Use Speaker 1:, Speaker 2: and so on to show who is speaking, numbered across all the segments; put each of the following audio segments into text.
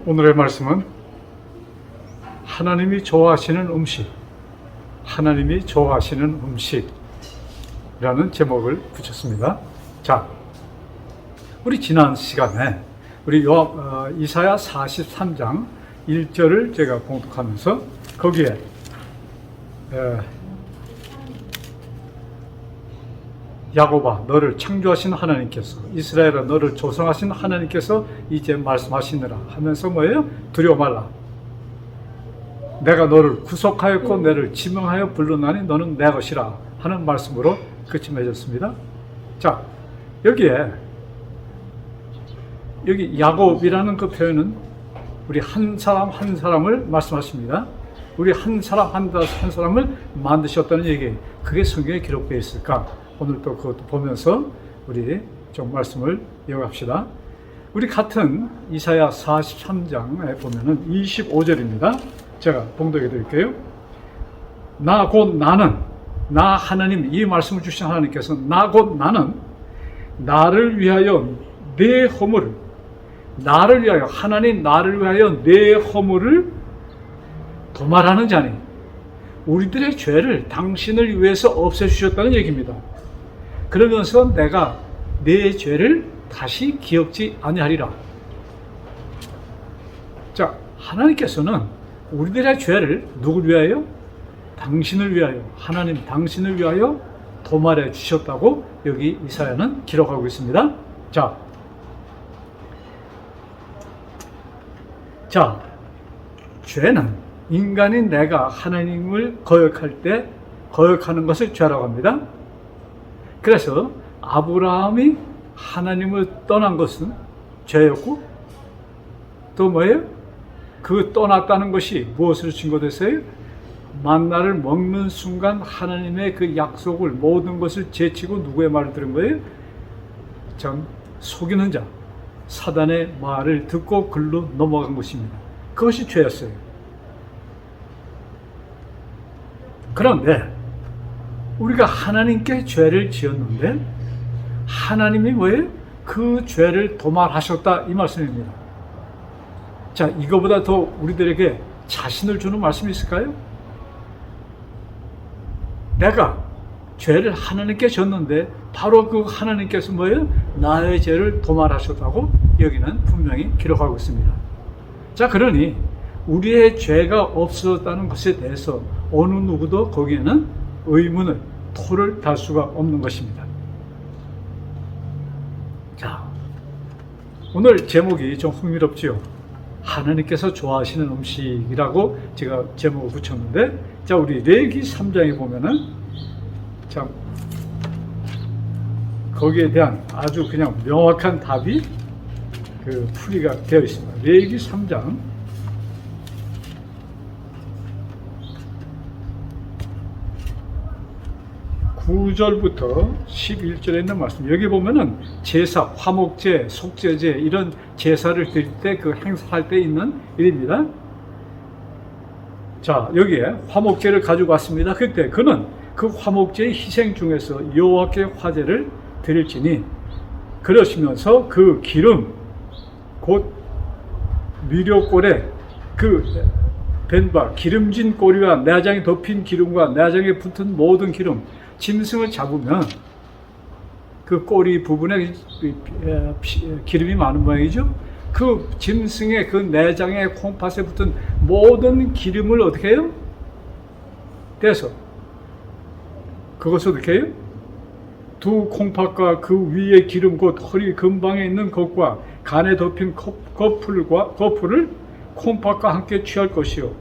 Speaker 1: 오늘의 말씀은 하나님이 좋아하시는 음식, 하나님이 좋아하시는 음식이라는 제목을 붙였습니다. 자, 우리 지난 시간에 우리 이사야 43장 1절을 제가 봉독하면서 거기에 야곱아 너를 창조하신 하나님께서, 이스라엘아 너를 조성하신 하나님께서 이제 말씀하시느라 하면서 뭐예요? 두려워 말라. 내가 너를 구속하였고 너를 지명하여 불렀나니 너는 내 것이라 하는 말씀으로 끝이 맺었습니다. 자, 여기 야곱이라는 그 표현은 우리 한 사람 한 사람을 말씀하십니다. 우리 한 사람 한 사람을 만드셨다는 얘기, 그게 성경에 기록되어 있을까? 오늘 또 그것도 보면서 우리 좀 말씀을 이어갑시다. 우리 같은 이사야 43장에 보면은 25절입니다. 제가 봉독해 드릴게요. 나 곧 나는, 나 하나님, 이 말씀을 주신 하나님께서 나 곧 나는 나를 위하여 내 허물을, 나를 위하여, 하나님 나를 위하여 내 허물을 도말하는 자니 우리들의 죄를 당신을 위해서 없애주셨다는 얘기입니다. 그러면서 내가 내 죄를 다시 기억지 아니하리라. 자, 하나님께서는 우리들의 죄를 누굴 위하여? 당신을 위하여, 하나님 당신을 위하여 도말해 주셨다고 여기 이사야는 기록하고 있습니다. 자, 죄는 인간인 내가 하나님을 거역할 때 거역하는 것을 죄라고 합니다. 그래서 아브라함이 하나님을 떠난 것은 죄였고, 또 뭐예요? 그 떠났다는 것이 무엇으로 증거됐어요? 만나를 먹는 순간 하나님의 그 약속을, 모든 것을 제치고 누구의 말을 들은 거예요? 참 속이는 자, 사단의 말을 듣고 글로 넘어간 것입니다. 그것이 죄였어요. 그런데 우리가 하나님께 죄를 지었는데 하나님이 뭐예요? 그 죄를 도말하셨다, 이 말씀입니다. 자, 이거보다 더 우리들에게 자신을 주는 말씀이 있을까요? 내가 죄를 하나님께 졌는데 바로 그 하나님께서 뭐예요? 나의 죄를 도말하셨다고 여기는 분명히 기록하고 있습니다. 자, 그러니 우리의 죄가 없어졌다는 것에 대해서 어느 누구도 거기에는 의문을, 토를 달 수가 없는 것입니다. 자, 오늘 제목이 좀 흥미롭지요. 하나님께서 좋아하시는 음식이라고 제가 제목을 붙였는데, 자, 우리 레위기 3장에 보면은 참 거기에 대한 아주 그냥 명확한 답이 그 풀이가 되어 있습니다. 레위기 3장 9절부터 11절에 있는 말씀. 여기 보면은 제사, 화목제, 속죄제 이런 제사를 드릴 때, 그 행사할 때 있는 일입니다. 자, 여기에 화목제를 가지고 왔습니다. 그때 그는 그 화목제의 희생 중에서 여호와께 화제를 드릴지니, 그러시면서 그 기름 곧 미려골에 그 벤바, 기름진 꼬리와 내장에 덮인 기름과 내장에 붙은 모든 기름, 짐승을 잡으면 그 꼬리 부분에 기름이 많은 모양이죠. 그 짐승의 그 내장에 콩팥에 붙은 모든 기름을 어떻게 해요? 떼서 그것을 어떻게 해요? 두 콩팥과 그 위에 기름 곧 허리 근방에 있는 것과 간에 덮인 거풀을 콩팥과 함께 취할 것이요.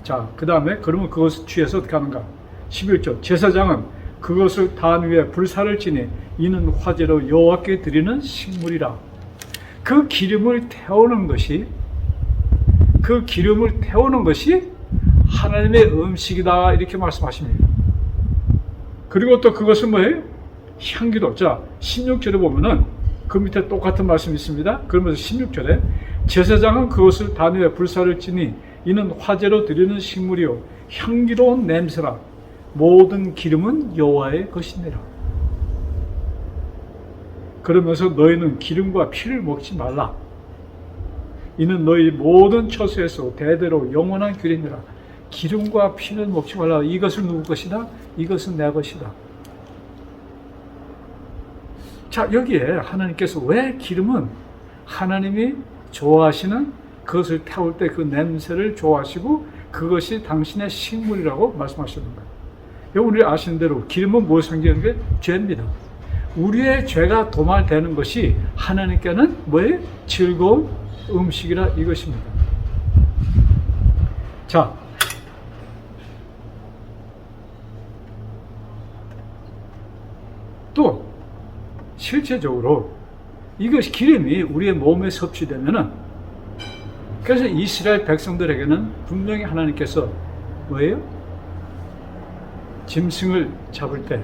Speaker 1: 자, 그 다음에 그러면 그것을 취해서 어떻게 하는가? 11절, 제사장은 그것을 단 위에 불사를 지니 이는 화제로 여호와께 드리는 식물이라. 그 기름을 태우는 것이, 그 기름을 태우는 것이 하나님의 음식이다, 이렇게 말씀하십니다. 그리고 또 그것은 뭐예요? 향기로. 자, 16절에 보면은 그 밑에 똑같은 말씀이 있습니다. 그러면서 16절에 제사장은 그것을 단 위에 불사를 지니 이는 화제로 드리는 식물이요 향기로운 냄새라. 모든 기름은 여호와의 것이니라. 그러면서 너희는 기름과 피를 먹지 말라. 이는 너희 모든 처소에서 대대로 영원한 규례니라. 기름과 피는 먹지 말라. 이것은 누구 것이다? 이것은 내 것이다. 자, 여기에 하나님께서 왜 기름은 하나님이 좋아하시는 그것을 태울 때 그 냄새를 좋아하시고 그것이 당신의 식물이라고 말씀하셨는가? 우리 아시는 대로 기름은 무엇을 상징하는 게 죄입니다. 우리의 죄가 도말되는 것이 하나님께는 뭐예요? 즐거운 음식이라 이것입니다. 자, 또 실제적으로 이것이 기름이 우리의 몸에 섭취되면은, 그래서 이스라엘 백성들에게는 분명히 하나님께서 뭐예요? 짐승을 잡을 때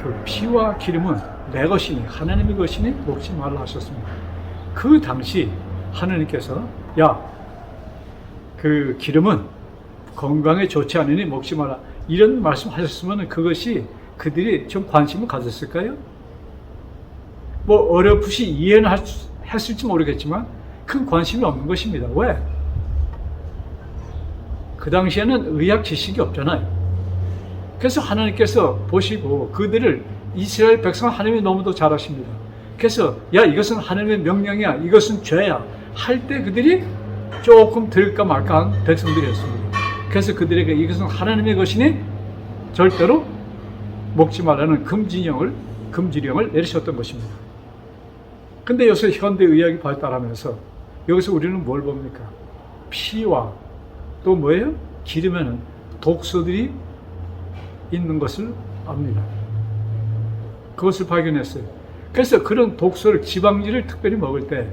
Speaker 1: 그 피와 기름은 내 것이니 하나님의 것이니 먹지 말라 하셨습니다. 그 당시 하나님께서 그 기름은 건강에 좋지 않으니 먹지 마라 이런 말씀하셨으면 그것이 그들이 좀 관심을 가졌을까요? 뭐 어렴풋이 이해는 했을지 모르겠지만 큰 관심이 없는 것입니다. 왜? 그 당시에는 의학 지식이 없잖아요. 그래서 하나님께서 보시고 그들을, 이스라엘 백성 하나님이 너무도 잘 아십니다. 그래서 이것은 하나님의 명령이야, 이것은 죄야 할 때 그들이 조금 들을까 말까 한 백성들이었습니다. 그래서 그들에게 이것은 하나님의 것이니 절대로 먹지 말라는 금지령을 내리셨던 것입니다. 근데 요새 현대의학이 발달하면서 여기서 우리는 뭘 봅니까? 피와 또 뭐예요? 기름에는 독소들이 있는 것을 압니다. 그것을 발견했어요. 그래서 그런 독소를, 지방질을 특별히 먹을 때,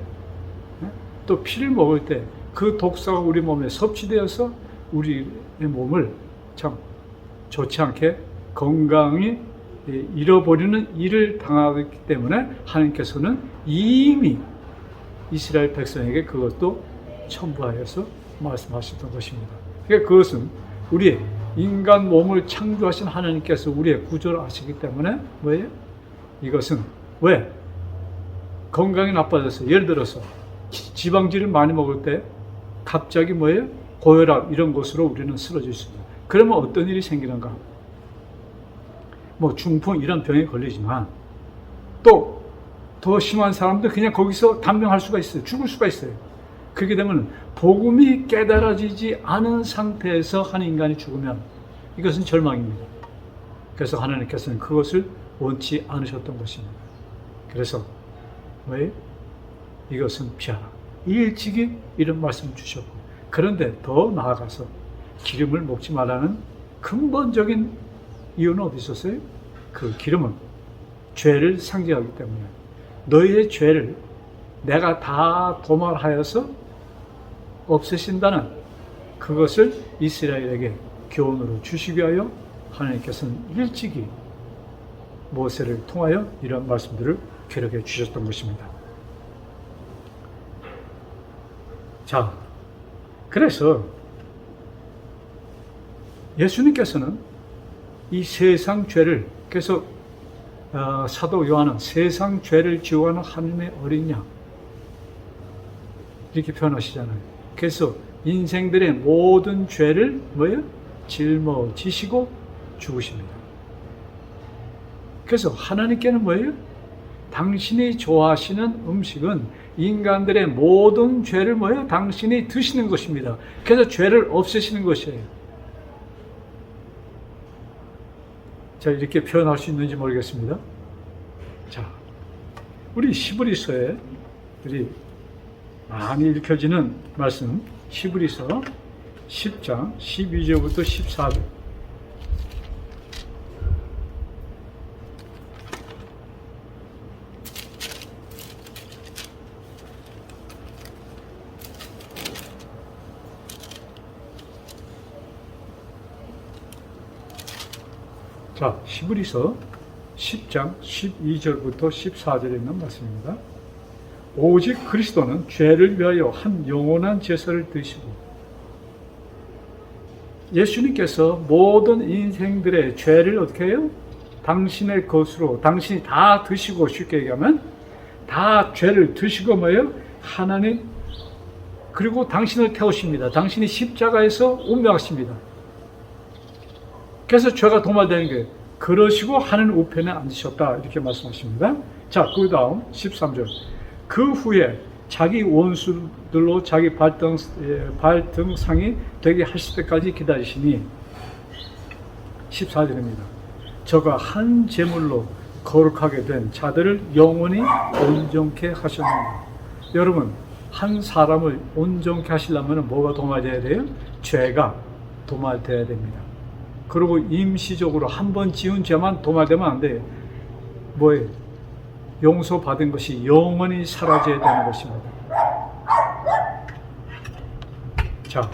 Speaker 1: 또 피를 먹을 때 그 독소가 우리 몸에 섭취되어서 우리의 몸을 참 좋지 않게 건강히 잃어버리는 일을 당하기 때문에 하나님께서는 이미 이스라엘 백성에게 그것도 첨부하여서 말씀하셨던 것입니다. 그러니까 그것은 우리의 인간 몸을 창조하신 하나님께서 우리의 구조를 아시기 때문에 뭐예요? 이것은 왜? 건강이 나빠져서, 예를 들어서 지방질을 많이 먹을 때 갑자기 뭐예요? 고혈압 이런 것으로 우리는 쓰러질 수 있습니다. 그러면 어떤 일이 생기는가? 뭐 중풍 이런 병에 걸리지만 또 더 심한 사람들 그냥 거기서 단명할 수가 있어요. 죽을 수가 있어요. 그렇게 되면 복음이 깨달아지지 않은 상태에서 한 인간이 죽으면 이것은 절망입니다. 그래서 하나님께서는 그것을 원치 않으셨던 것입니다. 그래서 왜? 이것은 피하라. 일찍이 이런 말씀을 주셨고, 그런데 더 나아가서 기름을 먹지 말라는 근본적인 이유는 어디 있었어요? 그 기름은 죄를 상징하기 때문에 너희의 죄를 내가 다 도말하여서 없애신다는 그것을 이스라엘에게 교훈으로 주시기 위하여 하나님께서는 일찍이 모세를 통하여 이런 말씀들을 기록해 주셨던 것입니다. 자, 그래서 예수님께서는 이 세상 죄를, 그래서 사도 요한은 세상 죄를 지워가는 하나님의 어린 양 이렇게 표현하시잖아요. 그래서 인생들의 모든 죄를 뭐예요? 짊어지시고 죽으십니다. 그래서 하나님께는 뭐예요? 당신이 좋아하시는 음식은 인간들의 모든 죄를 뭐예요? 당신이 드시는 것입니다. 그래서 죄를 없애시는 것이에요. 자, 이렇게 표현할 수 있는지 모르겠습니다. 자, 우리 히브리서에 우리 많이 읽혀지는 말씀, 히브리서 10장 12절부터 14절. 자, 히브리서 10장 12절부터 14절에 있는 말씀입니다. 오직 그리스도는 죄를 위하여 한 영원한 제사를 드시고, 예수님께서 모든 인생들의 죄를 어떻게 해요? 당신의 것으로 당신이 다 드시고, 쉽게 얘기하면 다 죄를 드시고 뭐예요? 하나님 그리고 당신을 태우십니다. 당신이 십자가에서 운명하십니다. 그래서 죄가 도말되는 거예요. 그러시고 하나님 우편에 앉으셨다 이렇게 말씀하십니다. 자, 그 다음 13절. 그 후에 자기 원수들로 자기 발등상이 되게 하실 때까지 기다리시니 14절입니다. 저가 한 제물로 거룩하게 된 자들을 영원히 온전케 하셨느니라. 여러분, 한 사람을 온전케 하시려면 뭐가 도말돼야 돼요? 죄가 도말돼야 됩니다. 그리고 임시적으로 한 번 지은 죄만 도말되면 안 돼요. 뭐예요? 용서받은 것이 영원히 사라져야 되는 것입니다. 자,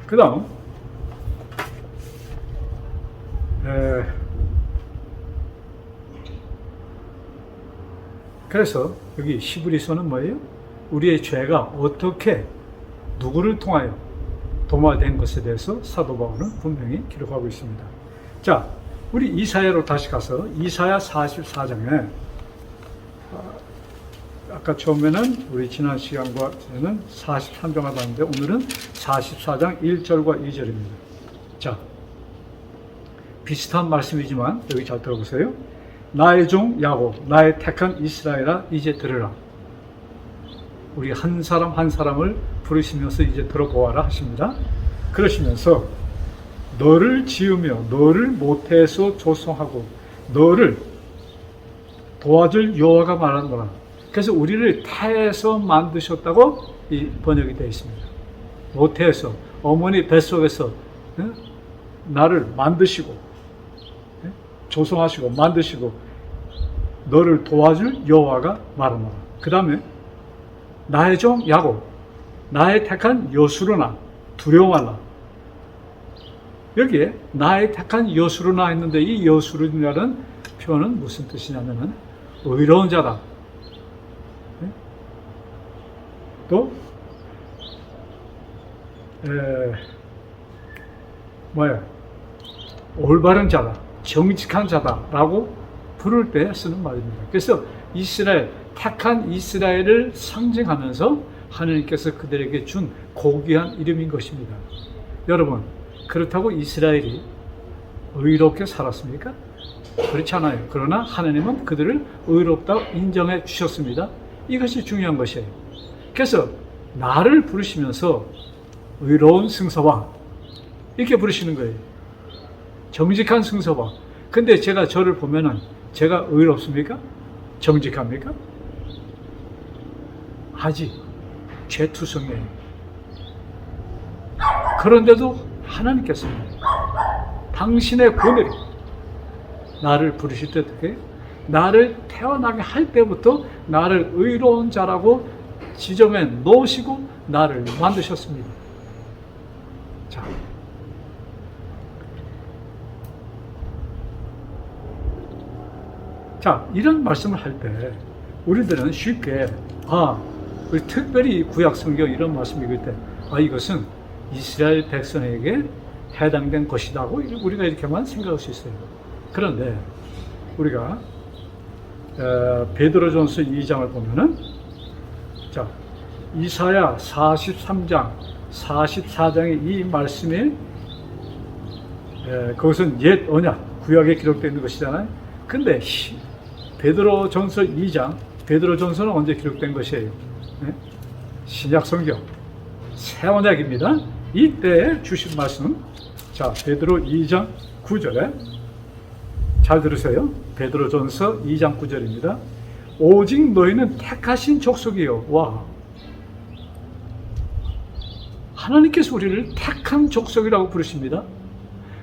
Speaker 1: 그 다음 그래서 여기 히브리서는 뭐예요? 우리의 죄가 어떻게 누구를 통하여 도말된 것에 대해서 사도 바울은 분명히 기록하고 있습니다. 자, 우리 이사야로 다시 가서 이사야 44장에 아까 처음에는 우리 지난 시간과는 43장을 봤는데 오늘은 44장 1절과 2절입니다. 자, 비슷한 말씀이지만 여기 잘 들어보세요. 나의 종 야곱, 나의 택한 이스라엘아 이제 들으라. 우리 한 사람 한 사람을 부르시면서 이제 들어보아라 하십니다. 그러시면서 너를 지으며 너를 모태에서 조성하고 너를 도와줄 여호와가 말하노라. 그래서 우리를 태에서 만드셨다고 이 번역이 되어 있습니다. 모태에서 어머니 뱃속에서 나를 만드시고 조성하시고 만드시고 너를 도와줄 여호와가 말하노라. 그 다음에 나의 종 야곱, 나의 택한 여수르나 두려워 말라. 여기에 나의 택한 여수르나 했는데 이 여수르나라는 표현은 무슨 뜻이냐면은 의로운 자다. 또 올바른 자다, 정직한 자다라고 부를 때 쓰는 말입니다. 그래서 이스라엘, 택한 이스라엘을 상징하면서 하나님께서 그들에게 준 고귀한 이름인 것입니다. 여러분, 그렇다고 이스라엘이 의롭게 살았습니까? 그렇지 않아요. 그러나 하나님은 그들을 의롭다고 인정해 주셨습니다. 이것이 중요한 것이에요. 그래서 나를 부르시면서 의로운 승서와 이렇게 부르시는 거예요. 정직한 승서와. 근데 제가 저를 보면은 제가 의롭습니까? 정직합니까? 아직 죄투성이에요. 그런데도 하나님께서 당신의 권위로 나를 부르실 때 어떻게? 나를 태어나게 할 때부터 나를 의로운 자라고 지정해 놓으시고 나를 만드셨습니다. 자, 이런 말씀을 할 때 우리들은 쉽게 우리 특별히 구약 성경 이런 말씀 읽을 때 이것은 이스라엘 백성에게 해당된 것이라고 우리가 이렇게만 생각할 수 있어요. 그런데 우리가 베드로전서 2장을 보면은 자, 이사야 43장 44장의 이 말씀에 그것은 옛 언약 구약에 기록되어 있는 것이잖아요. 근데 베드로전서 2장, 베드로전서는 언제 기록된 것이에요? 신약 성경 새 언약입니다. 이때 주신 말씀, 자, 베드로 2장 9절에 잘 들으세요. 베드로전서 2장 9절입니다. 오직 너희는 택하신 족속이요. 와, 하나님께서 우리를 택한 족속이라고 부르십니다.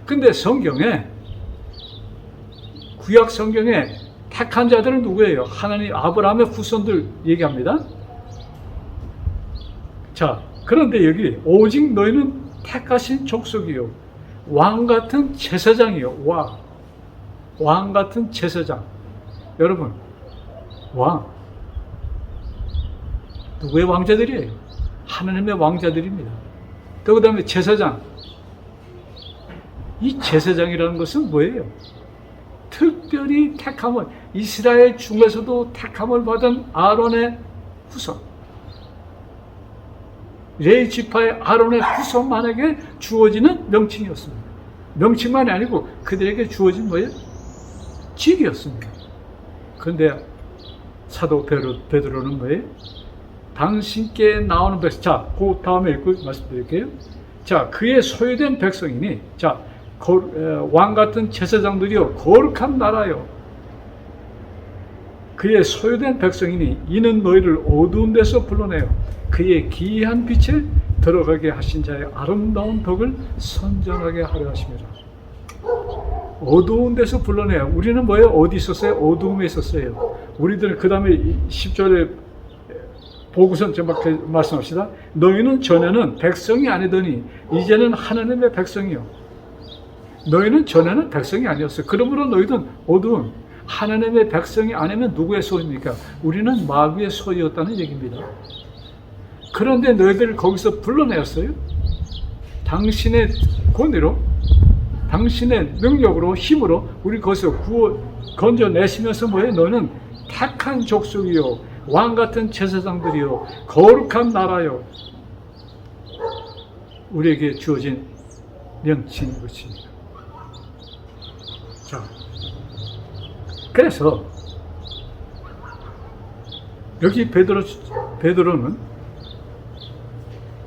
Speaker 1: 근데 성경에, 구약 성경에 택한 자들은 누구예요? 하나님 아브라함의 후손들 얘기합니다. 자, 그런데 여기 오직 너희는 택하신 족속이요, 왕 같은 제사장이요. 와, 왕 같은 제사장. 여러분, 왕 누구의 왕자들이에요? 하나님의 왕자들입니다. 또 그 다음에 제사장. 이 제사장이라는 것은 뭐예요? 특별히 택함을, 이스라엘 중에서도 택함을 받은 아론의 후손, 레위 지파의 아론의 후손만에게 주어지는 명칭이었습니다. 명칭만이 아니고 그들에게 주어진 뭐예요? 직이었습니다. 그런데 사도 베드로는 뭐예요? 당신께 나오는 백성, 자, 그 다음에 읽고 말씀드릴게요. 자, 그의 소유된 백성이니, 자, 왕 같은 제사장들이요, 거룩한 나라요. 그의 소유된 백성이니, 이는 너희를 어두운 데서 불러내요. 그의 기이한 빛에 들어가게 하신 자의 아름다운 덕을 선전하게 하려 하십니다. 어두운 데서 불러내요. 우리는 뭐예요? 어디 있었어요? 어두움에 있었어요. 우리들은 그 다음에 10절에 보고선 정확하게 말씀합시다. 너희는 전에는 백성이 아니더니 이제는 하나님의 백성이요. 너희는 전에는 백성이 아니었어요. 그러므로 너희는 어두운 하나님의 백성이 아니면 누구의 소유입니까? 우리는 마귀의 소유였다는 얘기입니다. 그런데 너희들을 거기서 불러내었어요. 당신의 권위로, 당신의 능력으로, 힘으로 우리 거기서 건져내시면서 뭐예요? 너는 택한 족속이요, 왕 같은 제사장들이요, 거룩한 나라요. 우리에게 주어진 명칭인 것입니다. 자, 그래서 여기 베드로는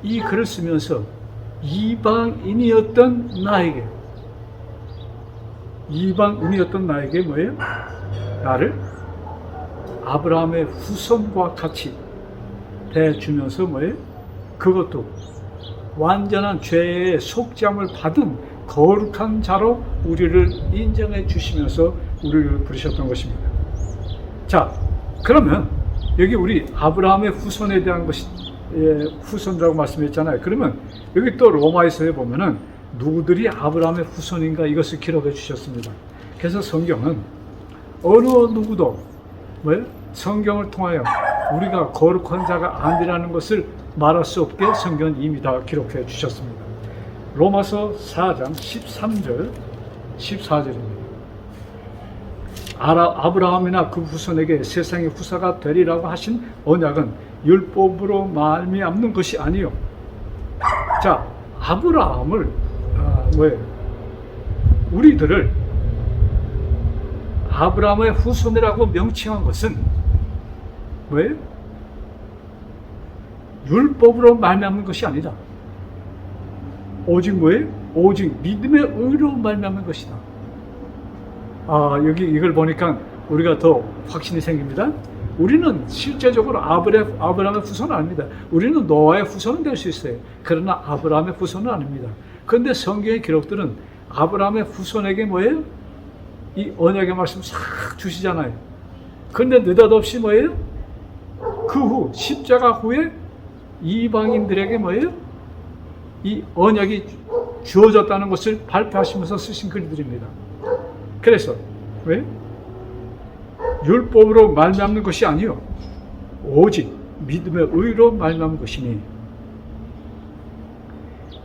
Speaker 1: 이 글을 쓰면서 이방인이었던 나에게 뭐예요? 나를 아브라함의 후손과 같이 대주면서 뭐예요? 그것도 완전한 죄의 속죄함을 받은 거룩한 자로 우리를 인정해 주시면서 우리를 부르셨던 것입니다. 자, 그러면 여기 우리 아브라함의 후손에 대한 것이 후손이라고 말씀했잖아요. 그러면 여기 또 로마에서에 보면은 누구들이 아브라함의 후손인가 이것을 기록해 주셨습니다. 그래서 성경은 어느 누구도 뭐예요? 성경을 통하여 우리가 거룩한 자가 아니라는 것을 말할 수 없게 성경은 이미 다 기록해 주셨습니다. 로마서 4장 13절 14절입니다. 아브라함이나 그 후손에게 세상의 후사가 되리라고 하신 언약은 율법으로 말미암는 것이 아니요. 자, 아브라함을 우리들을 아브라함의 후손이라고 명칭한 것은 뭐예요? 율법으로 말미암는 것이 아니다. 오직 뭐예요? 오직 믿음의 의로 말미암는 것이다. 여기 이걸 보니까 우리가 더 확신이 생깁니다. 우리는 실제적으로 아브라함의 후손은 아닙니다. 우리는 노아의 후손은 될 수 있어요. 그러나 아브라함의 후손은 아닙니다. 그런데 성경의 기록들은 아브라함의 후손에게 뭐예요? 이 언약의 말씀 싹 주시잖아요. 그런데 느닷없이 뭐예요? 그 후 십자가 후에 이방인들에게 뭐예요? 이 언약이 주어졌다는 것을 발표하시면서 쓰신 글들입니다. 그래서 왜? 율법으로 말미암는 것이 아니요 오직 믿음의 의로 말미암는 것이니,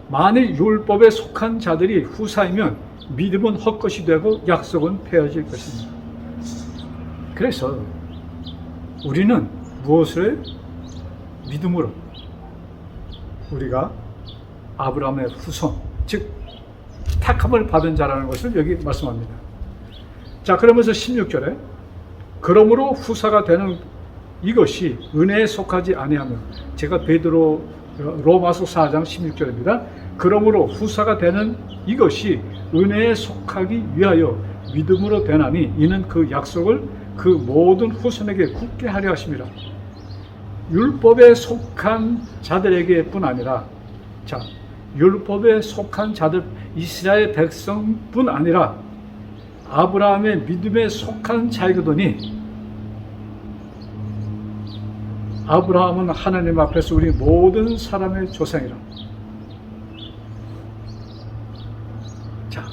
Speaker 1: 만일 율법에 속한 자들이 후사이면 믿음은 헛것이 되고 약속은 폐허질 것입니다. 그래서 우리는 무엇을 해요? 믿음으로 우리가 아브라함의 후손, 즉 택함을 받은 자라는 것을 여기 말씀합니다. 자, 그러면서 16절에 그러므로 후사가 되는 이것이 은혜에 속하지 아니하며, 제가 베드로 로마서 4장 16절입니다. 그러므로 후사가 되는 이것이 은혜에 속하기 위하여 믿음으로 되나니 이는 그 약속을 그 모든 후손에게 굳게 하려 하심이라. 율법에 속한 자들에게뿐 아니라, 자, 율법에 속한 자들, 이스라엘 백성뿐 아니라 아브라함의 믿음에 속한 자이거더니, 아브라함은 하나님 앞에서 우리 모든 사람의 조상이라. 자,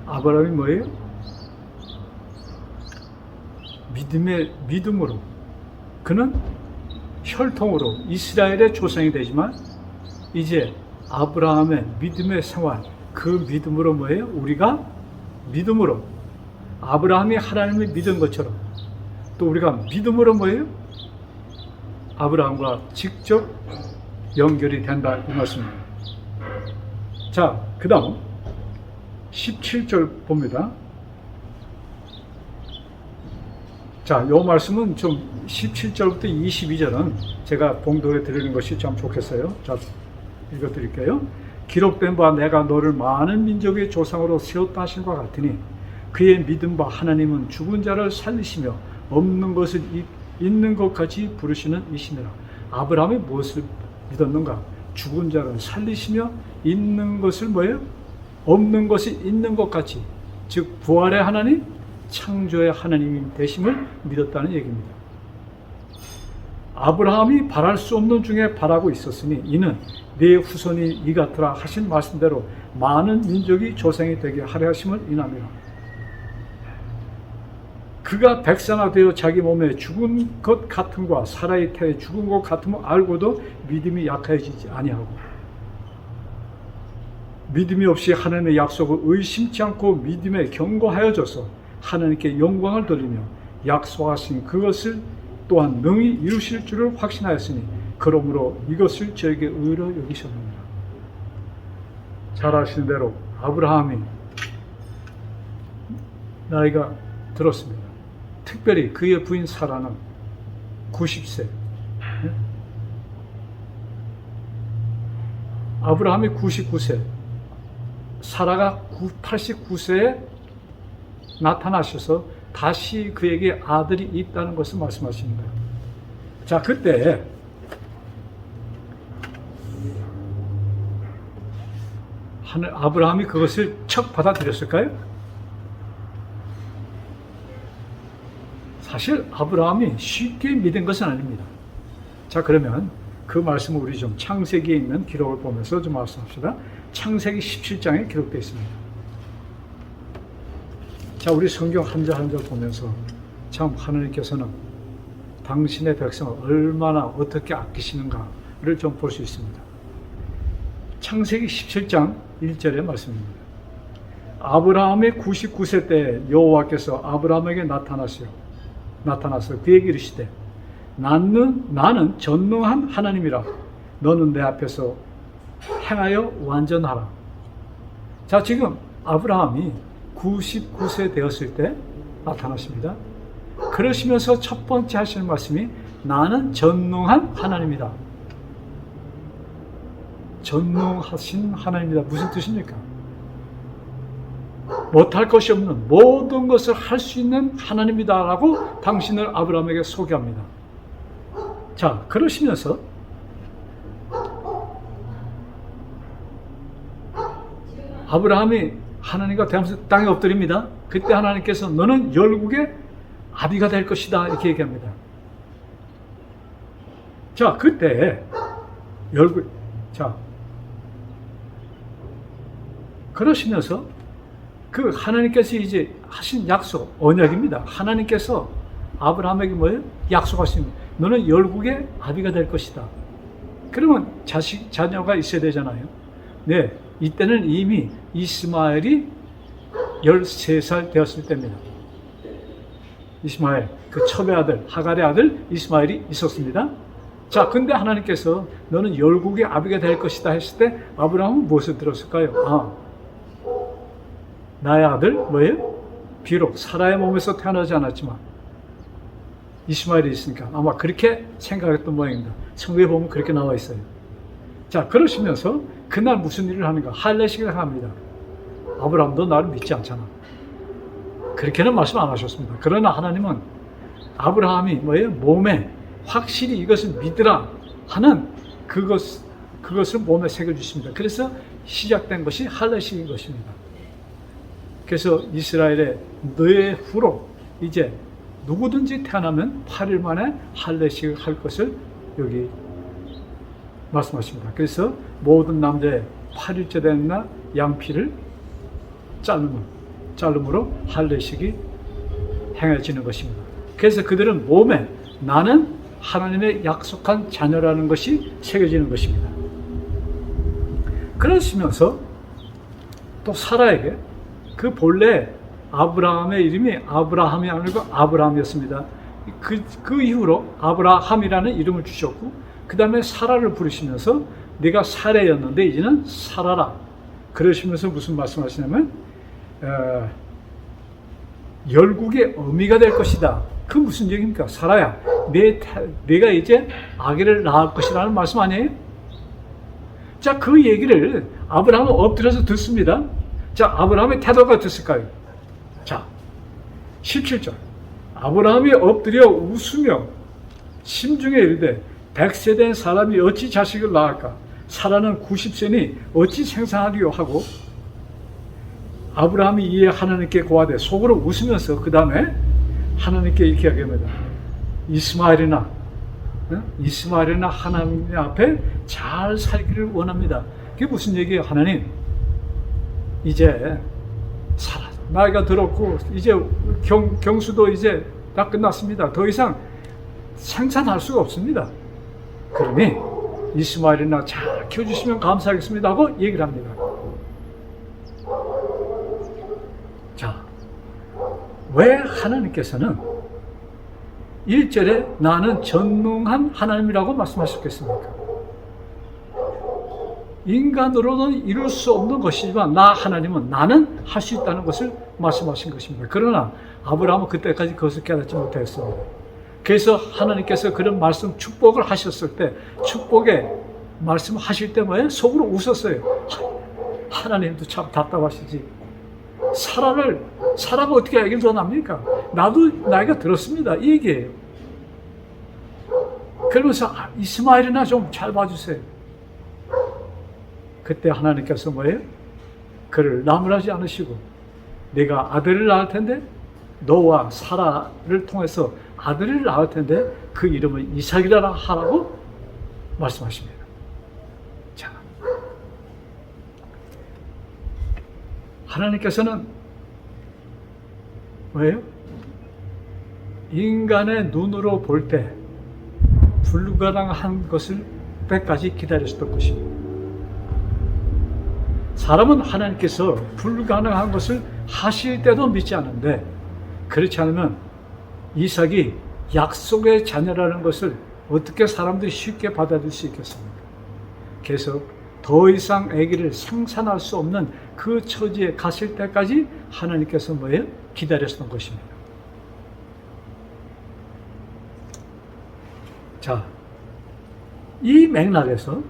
Speaker 1: 아브라함이 뭐예요? 믿음으로, 그는 혈통으로 이스라엘의 조상이 되지만 이제 아브라함의 믿음의 생활, 그 믿음으로 뭐예요? 우리가 믿음으로 아브라함이 하나님을 믿은 것처럼 또 우리가 믿음으로 뭐예요? 아브라함과 직접 연결이 된다 이 말씀입니다. 자, 그 다음 17절 봅니다. 자, 요 말씀은 좀 17절부터 22절은 제가 봉독해 드리는 것이 참 좋겠어요. 자, 읽어드릴게요. 기록된 바 내가 너를 많은 민족의 조상으로 세웠다 하신 것 같으니 그의 믿은 바 하나님은 죽은 자를 살리시며 없는 것을 있는 것 같이 부르시는 이시니라. 아브라함이 무엇을 믿었는가? 죽은 자를 살리시며 있는 것을 뭐예요? 없는 것이 있는 것 같이, 즉 부활의 하나님, 창조의 하나님이 되심을 믿었다는 얘기입니다. 아브라함이 바랄 수 없는 중에 바라고 있었으니 이는 내 후손이 이 같으라 하신 말씀대로 많은 민족이 조상이 되게 하려 하심을 인함이라. 그가 백사나 되어 자기 몸에 죽은 것 같음과 사라의 태에 죽은 것 같음을 알고도 믿음이 약해지지 아니하고 믿음이 없이 하나님의 약속을 의심치 않고 믿음에 견고하여져서 하나님께 영광을 돌리며 약속하신 그것을 또한 능히 이루실 줄을 확신하였으니 그러므로 이것을 저에게 의로 여기셨느니라. 잘 아시는 대로 아브라함이 나이가 들었습니다. 특별히 그의 부인 사라는 90세. 아브라함이 99세, 사라가 89세에 나타나셔서 다시 그에게 아들이 있다는 것을 말씀하십니다. 자, 그때 아브라함이 그것을 척 받아들였을까요? 사실 아브라함이 쉽게 믿은 것은 아닙니다. 자, 그러면 그 말씀을 우리 좀 창세기에 있는 기록을 보면서 좀 말씀합시다. 창세기 17장에 기록되어 있습니다. 자, 우리 성경 한 절 한 절 보면서 참 하나님께서는 당신의 백성을 얼마나 어떻게 아끼시는가를 좀 볼 수 있습니다. 창세기 17장 1절의 말씀입니다. 아브라함의 99세 때 여호와께서 아브라함에게 나타나서 그에게 이르시되 나는 전능한 하나님이라 너는 내 앞에서 행하여 완전하라. 자, 지금 아브라함이 99세 되었을 때 나타나십니다. 그러시면서 첫 번째 하시는 말씀이 나는 전능한 하나님이다. 전능하신 하나님이다. 무슨 뜻입니까? 못할 것이 없는 모든 것을 할 수 있는 하나님이다라고 당신을 아브라함에게 소개합니다. 자, 그러시면서 아브라함이 하나님과 대하면서 땅에 엎드립니다. 그때 하나님께서 너는 열국의 아비가 될 것이다 이렇게 얘기합니다. 자, 그때 그러시면서 그 하나님께서 이제 하신 약속, 언약입니다. 하나님께서 아브라함에게 뭐예요? 약속하십니다. 너는 열국의 아비가 될 것이다. 그러면 자녀가 있어야 되잖아요. 네, 이때는 이미 이스마엘이 13살 되었을 때입니다. 이스마엘, 그 첩의 아들, 하갈의 아들 이스마엘이 있었습니다. 자, 근데 하나님께서 너는 열국의 아비가 될 것이다 했을 때 아브라함은 무엇을 들었을까요? 나의 아들 뭐예요? 비록 사라의 몸에서 태어나지 않았지만 이스마엘이 있으니까 아마 그렇게 생각했던 모양입니다. 성경에 보면 그렇게 나와 있어요. 자, 그러시면서 그날 무슨 일을 하는가? 할례식을 합니다. 아브라함도 나를 믿지 않잖아. 그렇게는 말씀 안 하셨습니다. 그러나 하나님은 아브라함이 뭐예요? 몸에 확실히 이것을 믿으라 하는 그것을 몸에 새겨주십니다. 그래서 시작된 것이 할례식인 것입니다. 그래서 이스라엘의 너의 후로 이제 누구든지 태어나면 8일 만에 할례식을 할 것을 여기 말씀하십니다. 그래서 모든 남자의 8일째 되는 날 양피를 자름으로 할례식이 행해지는 것입니다. 그래서 그들은 몸에 나는 하나님의 약속한 자녀라는 것이 새겨지는 것입니다. 그러시면서 또 사라에게 그 본래 아브라함의 이름이 아브라함이 아니고 아브라함이었습니다. 그 이후로 아브라함이라는 이름을 주셨고, 그 다음에 사라를 부르시면서 네가 사례였는데 이제는 사라라. 그러시면서 무슨 말씀하시냐면 열국의 어미가 될 것이다. 그 무슨 얘기입니까? 사라야, 내가 이제 아기를 낳을 것이라는 말씀 아니에요? 자, 그 얘기를 아브라함은 엎드려서 듣습니다. 자, 아브라함의 태도가 어땠을까요? 자, 17절. 아브라함이 엎드려 웃으며 심중에 이르되 100세 된 사람이 어찌 자식을 낳을까? 사라는 90세니 어찌 생산하리요 하고, 아브라함이 이에 하나님께 고하되 속으로 웃으면서 그 다음에 하나님께 이렇게 이야기합니다. 이스마엘이나 하나님 앞에 잘 살기를 원합니다. 그게 무슨 얘기예요? 하나님, 이제 나이가 들었고 이제 경수도 이제 다 끝났습니다. 더 이상 생산할 수가 없습니다. 그러니 이스마엘이나 잘 키워주시면 감사하겠습니다 하고 얘기를 합니다. 자, 왜 하나님께서는 1절에 나는 전능한 하나님이라고 말씀하셨겠습니까? 인간으로는 이룰 수 없는 것이지만 하나님은 나는 할 수 있다는 것을 말씀하신 것입니다. 그러나 아브라함은 그때까지 그것을 깨닫지 못했습니다. 그래서 하나님께서 그런 말씀 축복을 하셨을 때, 축복의 말씀하실 때 뭐예요? 속으로 웃었어요. 하나님도 참 답답하시지. 사라가 어떻게 아기를 더 낳습니까? 나도 나이가 들었습니다. 이 얘기예요. 그러면서 이스마엘이나 좀 잘 봐주세요. 그때 하나님께서 뭐예요? 그를 나무라지 않으시고 내가 아들을 낳을 텐데, 너와 사라를 통해서 아들을 낳을 텐데 그 이름을 이삭이라 하라고 말씀하십니다. 자, 하나님께서는 뭐예요? 인간의 눈으로 볼 때 불가능한 것을 때까지 기다리셨던 것입니다. 사람은 하나님께서 불가능한 것을 하실 때도 믿지 않는데, 그렇지 않으면 이삭이 약속의 자녀라는 것을 어떻게 사람들이 쉽게 받아들일 수 있겠습니까? 그래서 더 이상 아기를 생산할 수 없는 그 처지에 갔을 때까지 하나님께서 뭐예요? 기다렸던 것입니다. 자, 이 맥락에서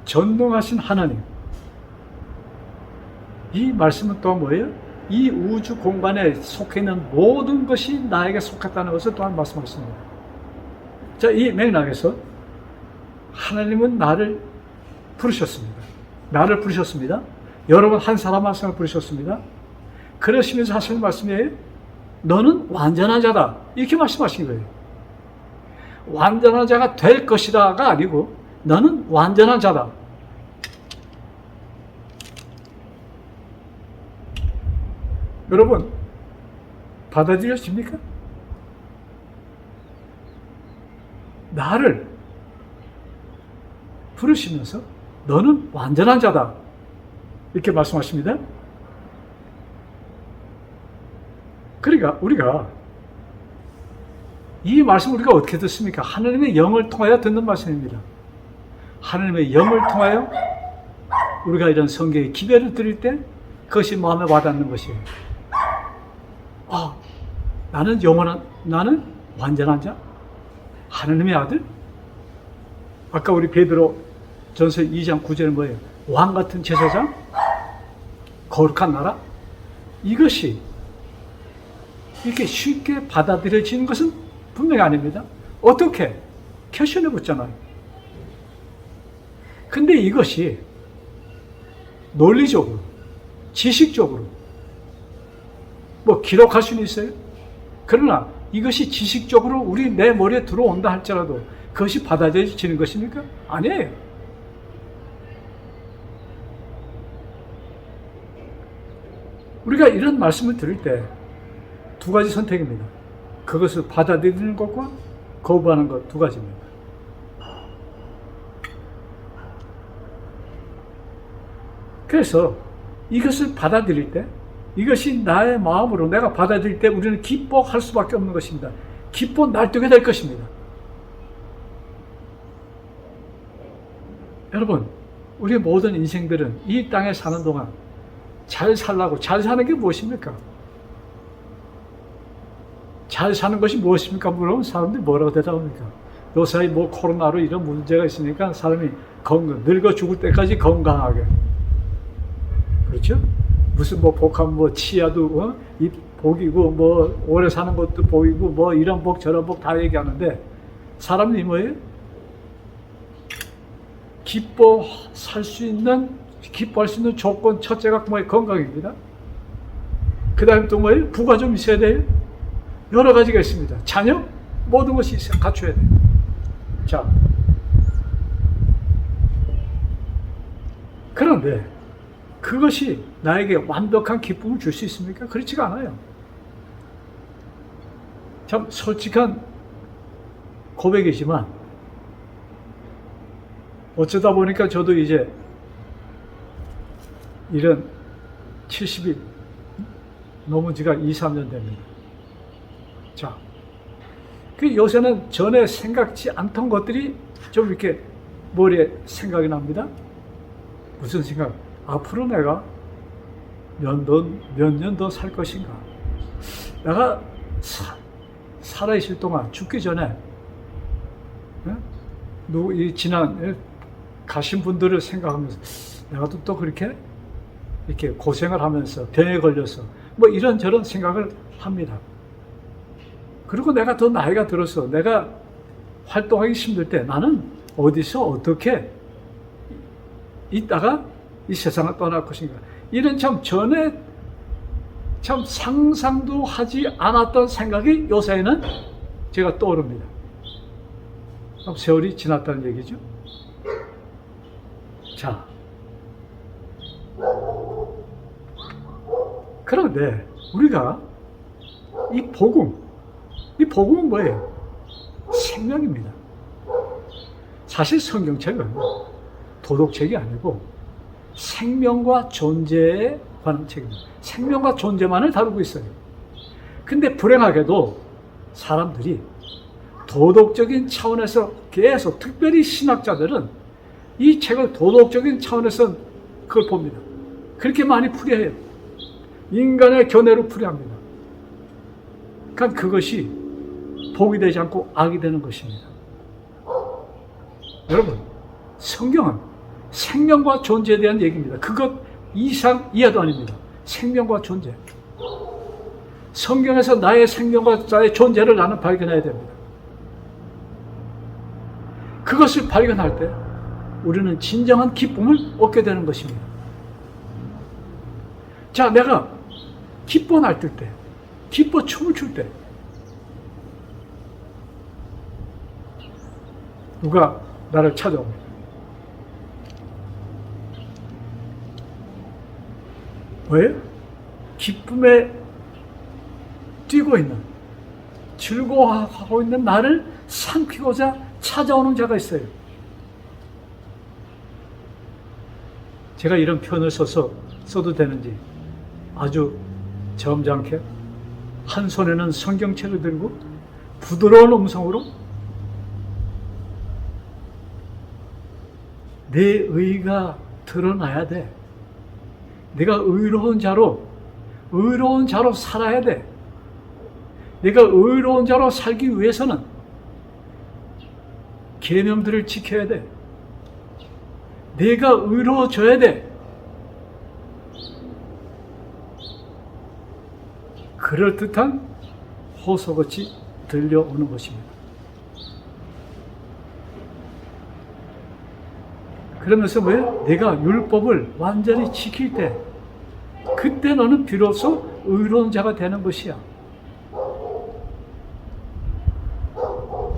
Speaker 1: 전능하신 하나님, 이 말씀은 또 뭐예요? 이 우주 공간에 속해 있는 모든 것이 나에게 속했다는 것을 또한 말씀하십니다. 자, 이 맥락에서 하나님은 나를 부르셨습니다. 여러분 한 사람 한 사람을 부르셨습니다. 그러시면서 하시는 말씀이에요. 너는 완전한 자다. 이렇게 말씀하신 거예요. 완전한 자가 될 것이다가 아니고 너는 완전한 자다. 여러분, 받아들여집니까? 나를 부르시면서 너는 완전한 자다. 이렇게 말씀하십니다. 그러니까 우리가 이 말씀 우리가 어떻게 듣습니까? 하나님의 영을 통하여 듣는 말씀입니다. 하나님의 영을 통하여 우리가 이런 성경의 기대를 드릴 때 그것이 마음에 와닿는 것이에요. 나는 완전한 자? 하나님의 아들? 아까 우리 베드로 전서 2장 9절은 뭐예요? 왕 같은 제사장? 거룩한 나라? 이것이 이렇게 쉽게 받아들여지는 것은 분명히 아닙니다. 어떻게? 캐션해 붙잖아요. 근데 이것이 논리적으로, 지식적으로 기록할 수는 있어요. 그러나 이것이 지식적으로 내 머리에 들어온다 할지라도 그것이 받아들여지는 것입니까? 아니에요. 우리가 이런 말씀을 들을 때 두 가지 선택입니다. 그것을 받아들이는 것과 거부하는 것 두 가지입니다. 그래서 이것을 받아들일 때, 이것이 나의 마음으로 내가 받아들일 때 우리는 기뻐할 수밖에 없는 것입니다. 기뻐 날뛰게 될 것입니다. 여러분, 우리 모든 인생들은 이 땅에 사는 동안 잘 살라고, 잘 사는 게 무엇입니까? 잘 사는 것이 무엇입니까? 물어보면 사람들이 뭐라고 대답합니까? 요사이 뭐 코로나로 이런 문제가 있으니까 사람이 늙어 죽을 때까지 건강하게. 그렇죠? 무슨 뭐 복합 뭐 치아도 이 복이고 뭐 오래 사는 것도 복이고 뭐 이런 복 저런 복 다 얘기하는데 사람이 뭐예요? 기뻐할 수 있는 조건 첫째가 뭐예요? 건강입니다. 그 다음에 또 뭐예요? 부가 좀 있어야 돼요. 여러 가지가 있습니다. 자녀? 모든 것이 갖춰야 돼요. 자, 그런데 그것이 나에게 완벽한 기쁨을 줄 수 있습니까? 그렇지가 않아요. 참 솔직한 고백이지만 어쩌다 보니까 저도 이제 이런 70이 넘은 지가 2, 3년 됩니다. 자, 그 요새는 전에 생각지 않던 것들이 좀 이렇게 머리에 생각이 납니다. 무슨 생각? 앞으로 내가 몇 년 더 살 것인가? 내가 살아있을 동안 죽기 전에 지난 가신 분들을 생각하면서 내가 또 그렇게 이렇게 고생을 하면서 병에 걸려서 뭐 이런저런 생각을 합니다. 그리고 내가 더 나이가 들어서 내가 활동하기 힘들 때 나는 어디서 어떻게 있다가 이 세상을 떠날 것인가. 이런 참 전에 참 상상도 하지 않았던 생각이 요새는 제가 떠오릅니다. 세월이 지났다는 얘기죠. 자, 그런데 우리가 이 복음은 뭐예요? 생명입니다. 사실 성경책은 도덕책이 아니고 생명과 존재에 관한 책입니다. 생명과 존재만을 다루고 있어요. 근데 불행하게도 사람들이 도덕적인 차원에서 계속, 특별히 신학자들은 이 책을 도덕적인 차원에서 그걸 봅니다. 그렇게 많이 풀이해요. 인간의 견해로 풀이합니다. 그러니까 그것이 복이 되지 않고 악이 되는 것입니다. 여러분, 성경은 생명과 존재에 대한 얘기입니다. 그것 이상 이하도 아닙니다. 생명과 존재. 성경에서 나의 생명과 나의 존재를 나는 발견해야 됩니다. 그것을 발견할 때 우리는 진정한 기쁨을 얻게 되는 것입니다. 자, 내가 기뻐 날뛸 때, 기뻐 춤을 출 때, 누가 나를 찾아옵니다. 왜? 기쁨에 뛰고 있는, 즐거워하고 있는 나를 삼키고자 찾아오는 자가 있어요. 제가 이런 표현을 써도 되는지 아주 점잖게 한 손에는 성경책을 들고 부드러운 음성으로 내 의가 드러나야 돼. 내가 의로운 자로 살아야 돼. 내가 의로운 자로 살기 위해서는 계명들을 지켜야 돼. 내가 의로워져야 돼. 그럴듯한 호소같이 들려오는 것입니다. 그러면서 왜? 내가 율법을 완전히 지킬 때, 그때 너는 비로소 의로운 자가 되는 것이야.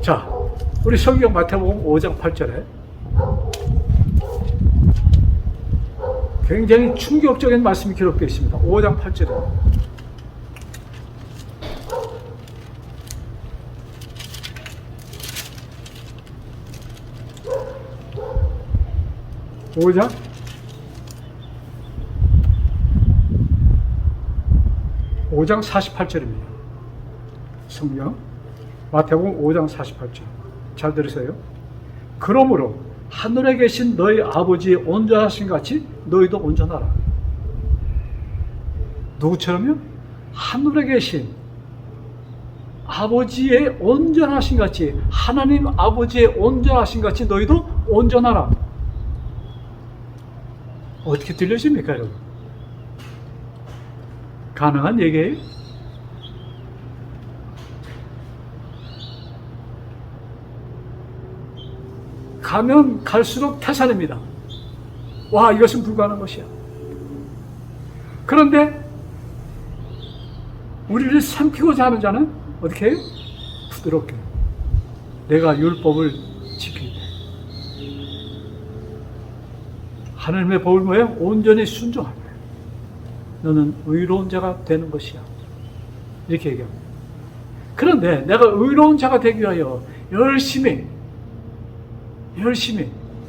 Speaker 1: 자, 우리 성경 마태복음 5장 8절에 굉장히 충격적인 말씀이 기록되어 있습니다. 5장 8절에 5장 5장 48절입니다. 성경 마태복음 5장 48절 잘 들으세요. 그러므로 하늘에 계신 너희 아버지의 온전하신 같이 너희도 온전하라. 누구처럼요? 하늘에 계신 아버지의 온전하신 같이, 하나님 아버지의 온전하신 같이 너희도 온전하라. 어떻게 들려집니까, 여러분? 가능한 얘기예요? 가면 갈수록 태산입니다. 와, 이것은 불가능한 것이야. 그런데 우리를 삼키고자 하는 자는 어떻게 해요? 부드럽게 내가 율법을 지키되 하나님의 법을 뭐예요? 온전히 순종하며 너는 의로운 자가 되는 것이야. 이렇게 얘기합니다. 그런데 내가 의로운 자가 되기 위하여 열심히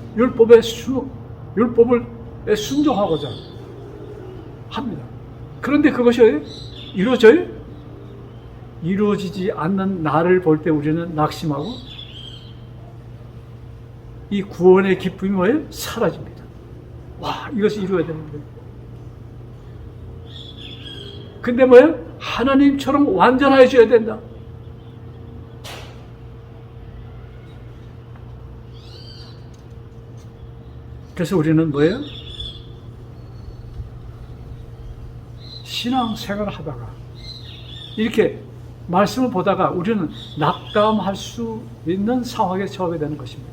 Speaker 1: 율법을 순종하고자 합니다. 그런데 그것이 이루어져요? 이루어지지 않는 나를 볼 때 우리는 낙심하고 이 구원의 기쁨이 뭐예요? 사라집니다. 와, 이것을 이루어야 되는데. 근데 뭐예요? 하나님처럼 완전해져야 된다. 그래서 우리는 뭐예요? 신앙생활을 하다가 이렇게 말씀을 보다가 우리는 낙담할 수 있는 상황에 처하게 되는 것입니다.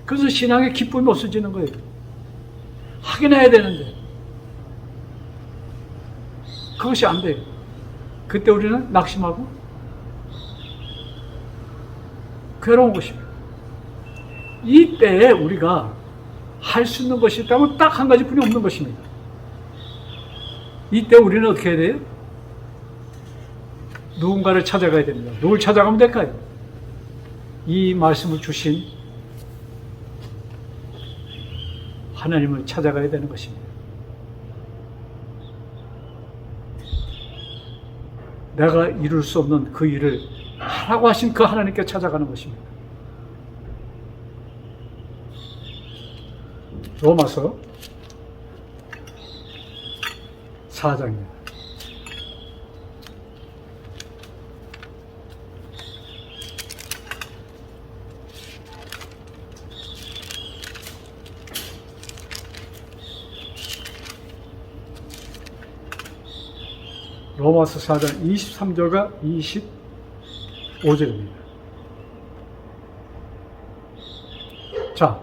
Speaker 1: 그래서 신앙의 기쁨이 없어지는 거예요. 하긴 해야 되는데 그것이 안 돼요. 그때 우리는 낙심하고 괴로운 것입니다. 이때에 우리가 할 수 있는 것이 있다면 딱 한 가지뿐이 없는 것입니다. 이때 우리는 어떻게 해야 돼요? 누군가를 찾아가야 됩니다. 누굴 찾아가면 될까요? 이 말씀을 주신 하나님을 찾아가야 되는 것입니다. 내가 이룰 수 없는 그 일을 하라고 하신 그 하나님께 찾아가는 것입니다. 로마서 4장입니다. 로마서 4장 23절과 25절입니다. 자,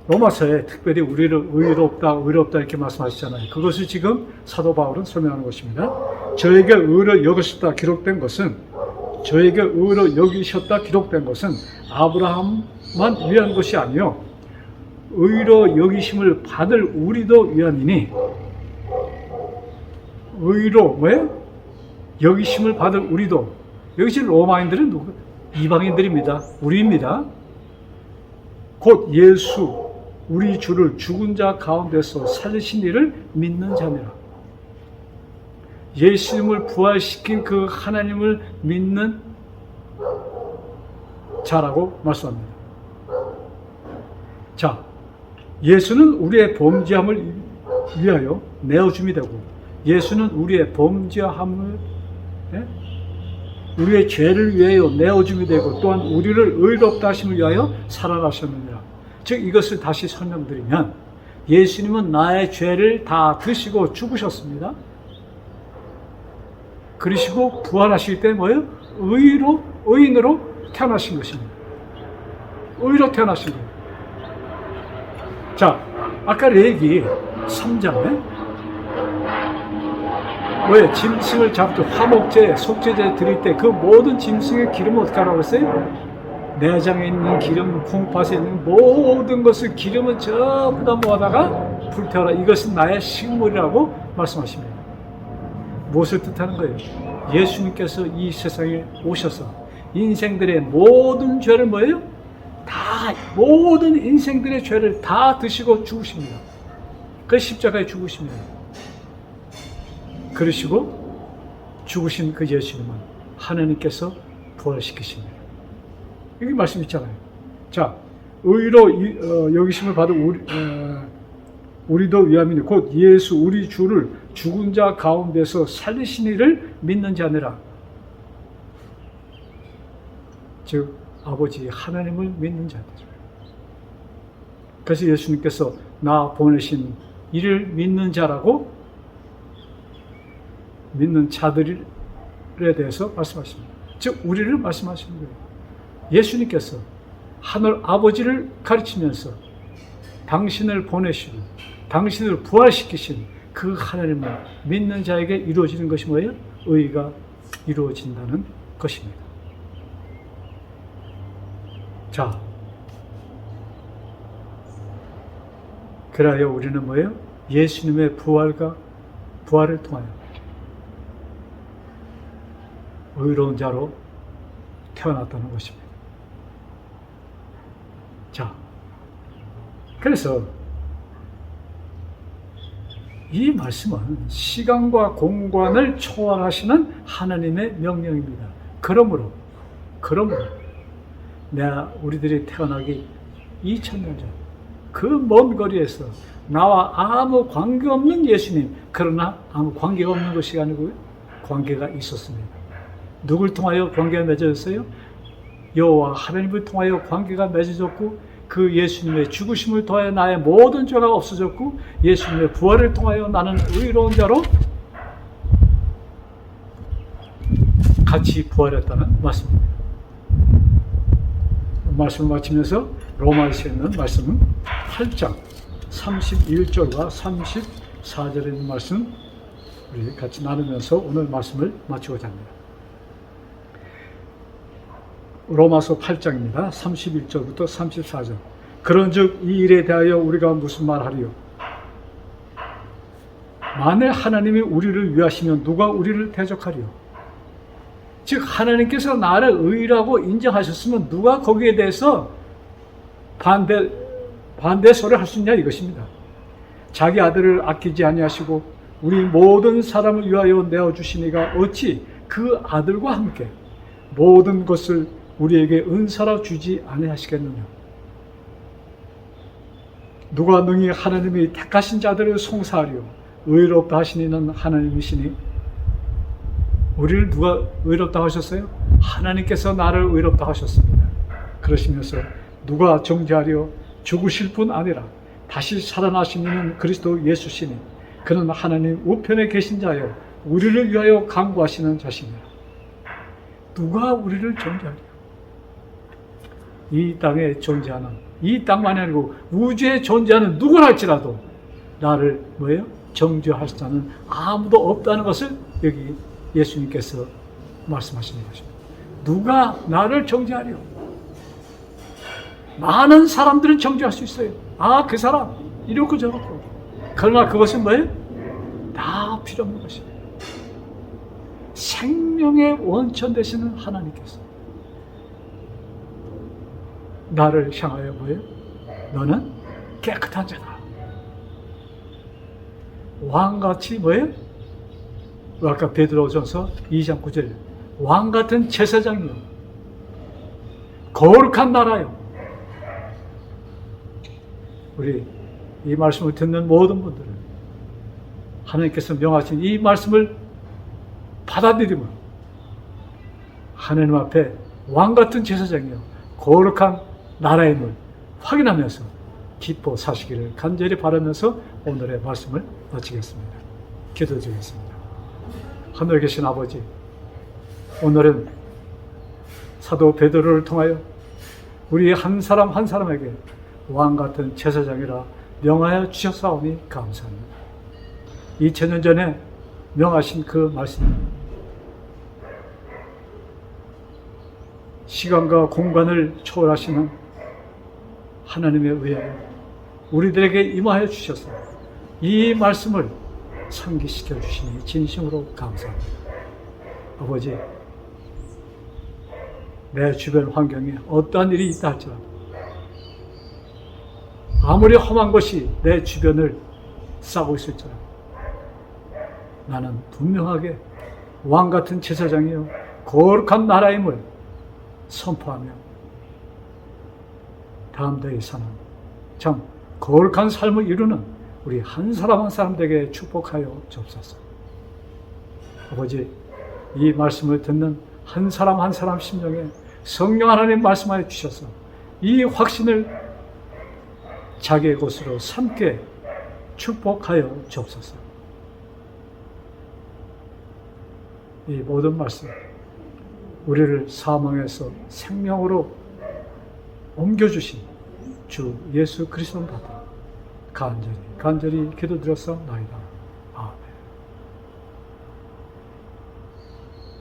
Speaker 1: 로마서에 특별히 우리를 의롭다 이렇게 말씀하시잖아요. 그것을 지금 사도 바울은 설명하는 것입니다. 저에게 의로 여기셨다 기록된 것은 아브라함만 위한 것이 아니요 의로 여기심을 받을 우리도 위함이니. 의로 뭐예요? 여기심을 받을 우리도. 여기 지금 로마인들은 누구? 이방인들입니다. 우리입니다. 곧 예수 우리 주를 죽은 자 가운데서 살리신 이를 믿는 자니라. 예수님을 부활시킨 그 하나님을 믿는 자라고 말씀합니다. 자, 예수는 우리의 범죄함을 위하여 내어줌이 되고, 예수는 우리의 범죄함을, 우리의 죄를 위하여 내어줌이 되고, 또한 우리를 의롭다 하심을 위하여 살아나셨느니라. 즉 이것을 다시 설명드리면, 예수님은 나의 죄를 다 드시고 죽으셨습니다. 그러시고 부활하실 때 뭐예요? 의인으로 태어나신 것입니다. 의로 태어나신 거예요. 자, 아까 레위기 3장에 뭐예요? 짐승을 잡을 때 화목제, 속죄제 드릴 때 그 모든 짐승의 기름을 어떻게 하라고 했어요? 내장에 있는 기름, 콩팥에 있는 모든 것을 기름은 전부 다 모아다가 불태워라. 이것은 나의 식물이라고 말씀하십니다. 무엇을 뜻하는 거예요? 예수님께서 이 세상에 오셔서 인생들의 모든 죄를 뭐예요? 다 다 모든 인생들의 죄를 다 드시고 죽으십니다. 그 십자가에 죽으십니다. 그러시고 죽으신 그 예수님은 하나님께서 부활시키십니다. 여기 말씀 있잖아요. 자, 의로 여기심을 받은 우리도 위함이니 곧 예수 우리 주를 죽은 자 가운데서 살리신 이를 믿는 자니라. 즉 아버지 하나님을 믿는 자들. 그래서 예수님께서 나 보내신 이를 믿는 자라고 믿는 자들에 대해서 말씀하십니다. 즉 우리를 말씀하시는 거예요. 예수님께서 하늘 아버지를 가르치면서 당신을 보내시고 당신을 부활시키신 그 하나님을 믿는 자에게 이루어지는 것이 뭐예요? 의가 이루어진다는 것입니다. 자, 그래야 우리는 뭐예요? 예수님의 부활을 통하여 의로운 자로 태어났다는 것입니다. 자, 그래서 이 말씀은 시간과 공간을 초월하시는 하나님의 명령입니다. 그러므로 내가 우리들이 태어나기 2000년 전 그 먼 거리에서 나와 아무 관계없는 예수님, 그러나 아무 관계가 없는 것이 아니고요, 관계가 있었습니다. 누굴 통하여 관계가 맺어졌어요? 여호와 하나님을 통하여 관계가 맺어졌고, 그 예수님의 죽으심을 통하여 나의 모든 죄가 없어졌고, 예수님의 부활을 통하여 나는 의로운 자로 같이 부활했다는 말씀입니다. 말씀을 마치면서 로마서에 있는 말씀은 8장 31절과 34절에 있는 말씀 우리 같이 나누면서 오늘 말씀을 마치고자 합니다. 로마서 8장입니다. 31절부터 34절. 그런즉 이 일에 대하여 우리가 무슨 말하리요? 만일 하나님이 우리를 위하시면 누가 우리를 대적하리요? 즉 하나님께서 나를 의라고 인정하셨으면 누가 거기에 대해서 반대 소리를 할 수 있냐 이것입니다. 자기 아들을 아끼지 아니하시고 우리 모든 사람을 위하여 내어주시니가 어찌 그 아들과 함께 모든 것을 우리에게 은사로 주지 아니하시겠느냐. 누가 능히 하나님이 택하신 자들을 송사하리요? 의롭다 하신 이는 하나님이시니. 우리를 누가 의롭다 하셨어요? 하나님께서 나를 의롭다 하셨습니다. 그러시면서 누가 정죄하려? 죽으실 뿐 아니라 다시 살아나신 이는 그리스도 예수시니 그는 하나님 우편에 계신 자여 우리를 위하여 간구하시는 자시니라. 누가 우리를 정죄하려? 이 땅에 존재하는, 이 땅만이 아니고 우주에 존재하는 누구나 할지라도 나를 뭐예요? 정죄할 자는 아무도 없다는 것을 여기 예수님께서 말씀하시는 것입니다. 누가 나를 정죄하려? 많은 사람들은 정죄할 수 있어요. 아, 그 사람 이렇고 저렇고. 그러나 그것은 뭐예요? 다 필요 없는 것입니다. 생명의 원천 되시는 하나님께서 나를 향하여 뭐예요? 너는 깨끗한 자다. 왕같이 뭐예요? 아까 베드로전서 2장 9절 왕같은 제사장이요 거룩한 나라요. 우리 이 말씀을 듣는 모든 분들은 하나님께서 명하신 이 말씀을 받아들이면 하나님 앞에 왕같은 제사장이요 거룩한 나라임을 확인하면서 기뻐 사시기를 간절히 바라면서 오늘의 말씀을 마치겠습니다. 기도드리겠습니다. 하늘에 계신 아버지, 오늘은 사도 베드로를 통하여 우리 한 사람 한 사람에게 왕같은 제사장이라 명하여 주셨사오니 감사합니다. 2000년 전에 명하신 그 말씀, 시간과 공간을 초월하시는 하나님의 의하여 우리들에게 임하여 주셔서 이 말씀을 상기시켜 주시니 진심으로 감사합니다. 아버지, 내 주변 환경에 어떠한 일이 있다 할지라도 아무리 험한 것이 내 주변을 싸고 있을지라도 나는 분명하게 왕같은 제사장이요 거룩한 나라임을 선포하며 다음 대에 사는 참 거룩한 삶을 이루는 우리 한 사람 한 사람 되게 축복하여 주옵소서. 아버지, 이 말씀을 듣는 한 사람 한 사람 심령에 성령 하나님 말씀하여 주셔서 이 확신을 자기의 것으로 삼게 축복하여 주옵소서. 이 모든 말씀, 우리를 사망에서 생명으로 옮겨주신 주 예수 그리스도 받아 간절히 기도드렸사옵나이다.